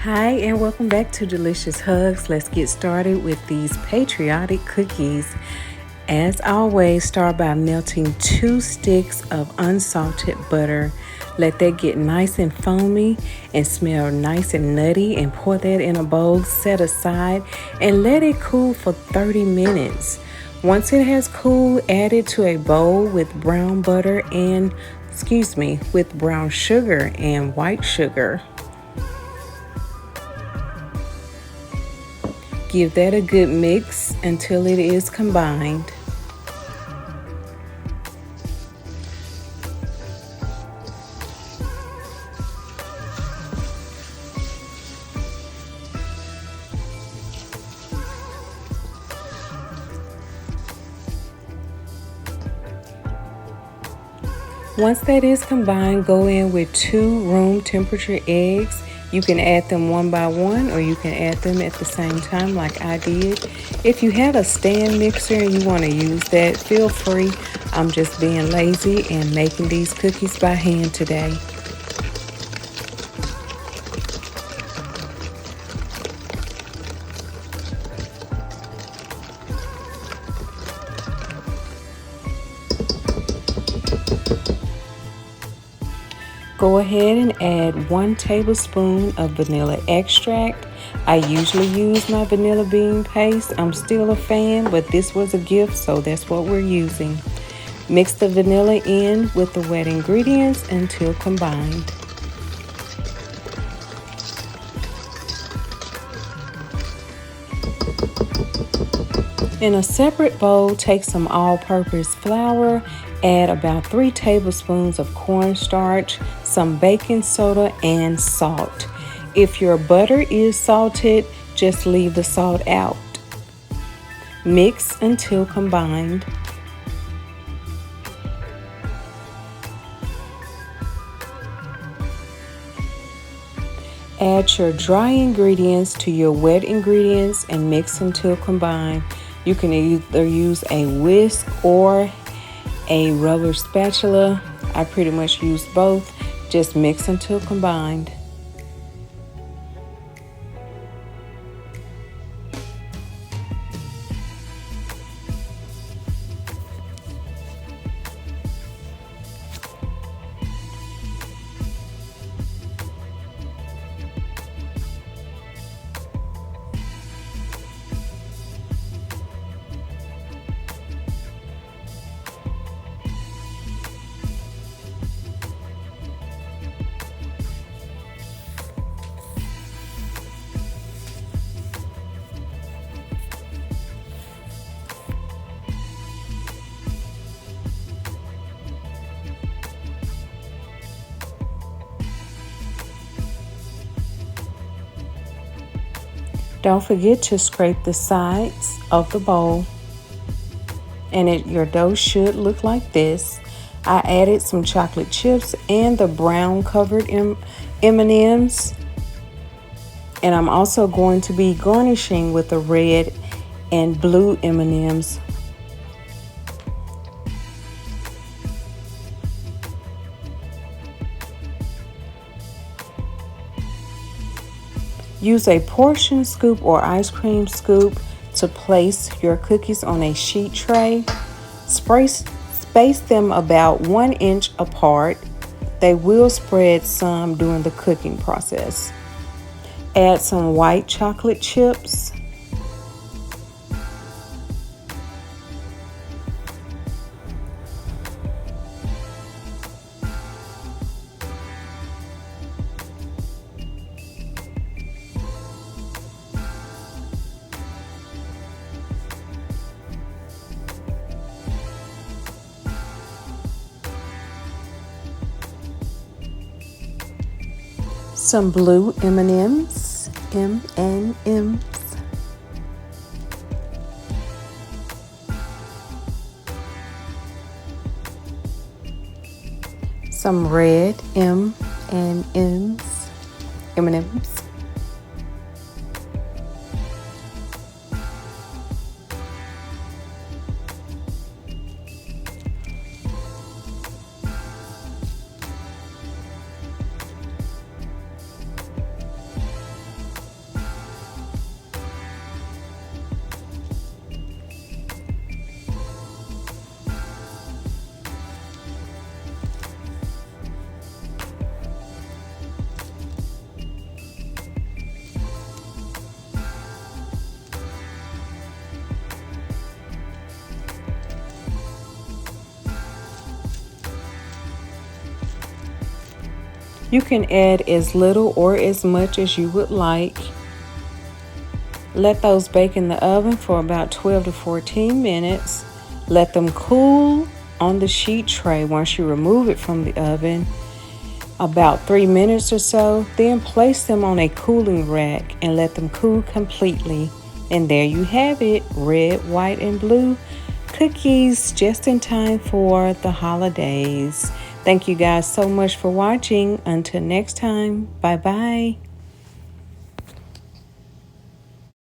Hi, and welcome back to Delicious Hugs. Let's get started with these patriotic cookies. As always, start by melting 2 sticks of unsalted butter. Let that get nice and foamy and smell nice and nutty, and pour that in a bowl, set aside, and let it cool for 30 minutes. Once it has cooled, add it to a bowl with brown sugar and white sugar. Give that a good mix until it is combined. Once that is combined, go in with 2 room temperature eggs. You can add them one by one, or you can add them at the same time like I did. If you have a stand mixer and you want to use that, feel free. I'm just being lazy and making these cookies by hand today. Go ahead and add 1 tablespoon of vanilla extract. I usually use my vanilla bean paste. I'm still a fan, but this was a gift, so that's what we're using. Mix the vanilla in with the wet ingredients until combined. In a separate bowl, take some all-purpose flour, add about 3 tablespoons of cornstarch, some baking soda, and salt. If your butter is salted, just leave the salt out. Mix until combined. Add your dry ingredients to your wet ingredients and mix until combined. You can either use a whisk or a rubber spatula. I pretty much use both. Just mix until combined. Don't forget to scrape the sides of the bowl, and your dough should look like this. I added some chocolate chips and the brown covered M&Ms, and I'm also going to be garnishing with the red and blue M&Ms. Use a portion scoop or ice cream scoop to place your cookies on a sheet tray. Space them about 1 inch apart. They will spread some during the cooking process. Add some white chocolate chips. Some blue M&Ms. Some red M&Ms. You can add as little or as much as you would like. Let those bake in the oven for about 12 to 14 minutes. Let them cool on the sheet tray once you remove it from the oven, about 3 minutes or so. Then place them on a cooling rack and let them cool completely. And there you have it, red, white, and blue cookies, just in time for the holidays. Thank you guys so much for watching. Until next time, bye-bye.